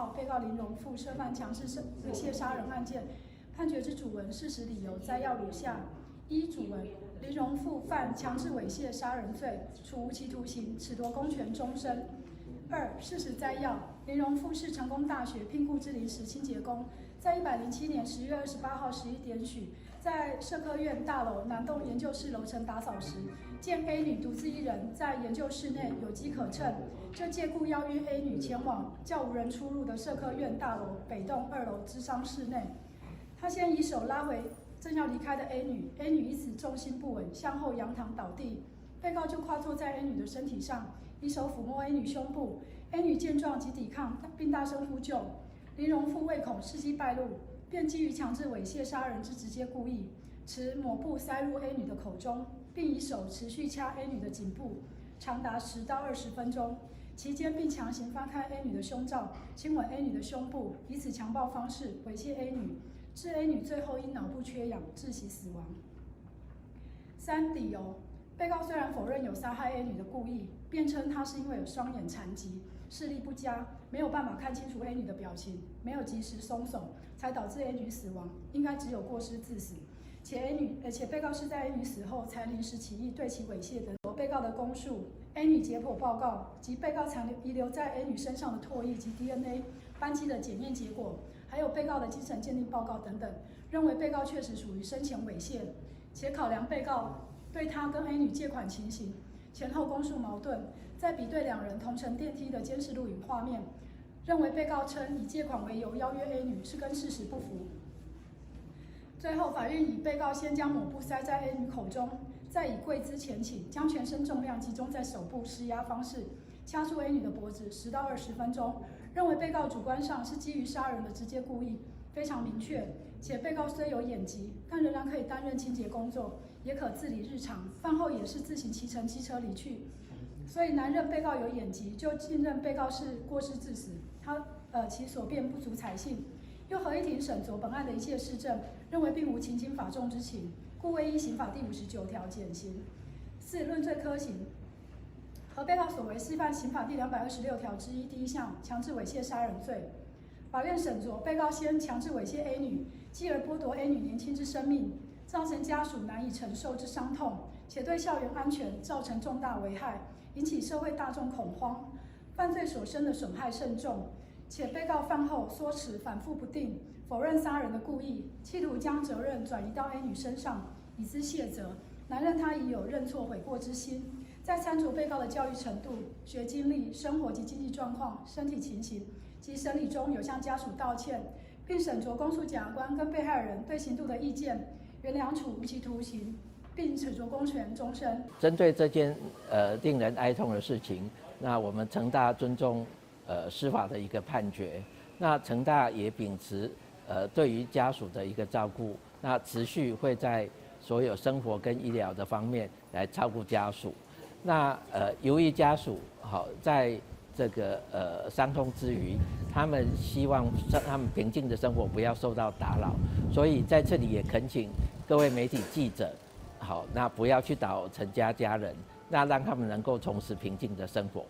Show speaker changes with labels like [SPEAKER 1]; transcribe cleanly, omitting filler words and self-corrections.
[SPEAKER 1] 号被告林荣富涉犯强制猥亵杀人案件，判决之主文、事实理由摘要如下：一、主文，林荣富犯强制猥亵杀人罪，处无期徒刑，褫夺公权终身。二、事实摘要：林荣富是成功大学聘雇之临时清洁工，在107年10月28号11点许，在社科院大楼南栋研究室楼层打扫时，见 A 女独自一人在研究室内有机可乘，就借故邀约 A 女前往较无人出入的社科院大楼北栋2楼諮商室内。他先以手拉回正要离开的 A 女因此重心不稳，向后仰躺倒地。被告就跨坐在 A 女的身体上，以手抚摸 A 女胸部。A 女见状即抵抗，并大声呼救。林荣富畏恐事迹败露，便基于强制猥亵杀人之直接故意，持抹布塞入 A 女的口中，并以手持续掐 A 女的颈部，长达10到20分钟。期间并强行翻开 A 女的胸罩，亲吻 A 女的胸部，以此强暴方式猥亵 A 女，致 A 女最后因脑部缺氧窒息死亡。三、理由：被告虽然否认有杀害 A 女的故意，辩称他是因为有双眼残疾，视力不佳，没有办法看清楚 A 女的表情，没有及时松手，才导致 A 女死亡，应该只有过失致死。且被告是在 A 女死后才临时起意对其猥亵的。被告的供述、A 女解剖报告及被告残遗留在 A 女身上的唾液及 DNA 斑迹的检验结果，还有被告的精神鉴定报告等等，认为被告确实属于生前猥亵，且考量被告对他跟 A 女借款情形前后供述矛盾，再比对两人同乘电梯的监视录影画面，认为被告称以借款为由邀约 A 女是跟事实不符。最后，法院以被告先将抹布塞在 A 女口中，再以跪姿前倾，将全身重量集中在手部施压方式掐住 A 女的脖子10到20分钟，认为被告主观上是基于杀人的直接故意，非常明确，且被告虽有眼疾，但仍然可以担任清洁工作，也可自理日常，饭后也是自行骑乘机车离去，所以难认被告有眼疾，就信任被告是过失致死，其所辩不足采信。又合议庭审酌本案的一切事证，认为并无情轻法重之情，故未依刑法第59条减刑。4、论罪科刑，和被告所为是犯刑法第226条之一第一项强制猥亵杀人罪。法院审酌被告先强制猥亵 A 女，继而剥夺 A 女年轻之生命，造成家属难以承受之伤痛，且对校园安全造成重大危害，引起社会大众恐慌，犯罪所生的损害甚重。且被告犯后说辞反复不定，否认杀人的故意，企图将责任转移到 A 女身上，以资卸责，难认他已有认错悔过之心。在参酌被告的教育程度、学经历、生活及经济状况、身体情形及审理中有向家属道歉，并审酌公诉检察官跟被害人对刑度的意见，原谅处无期徒刑，并褫夺公权终身。
[SPEAKER 2] 针对这件令人哀痛的事情，那我们成大尊重司法的一个判决，那成大也秉持对于家属的一个照顾，那持续会在所有生活跟医疗的方面来照顾家属。那由于家属在这个伤痛之余，他们希望他们平静的生活不要受到打扰，所以在这里也恳请各位媒体记者，那不要去打扰陈家家人，那让他们能够重拾平静的生活。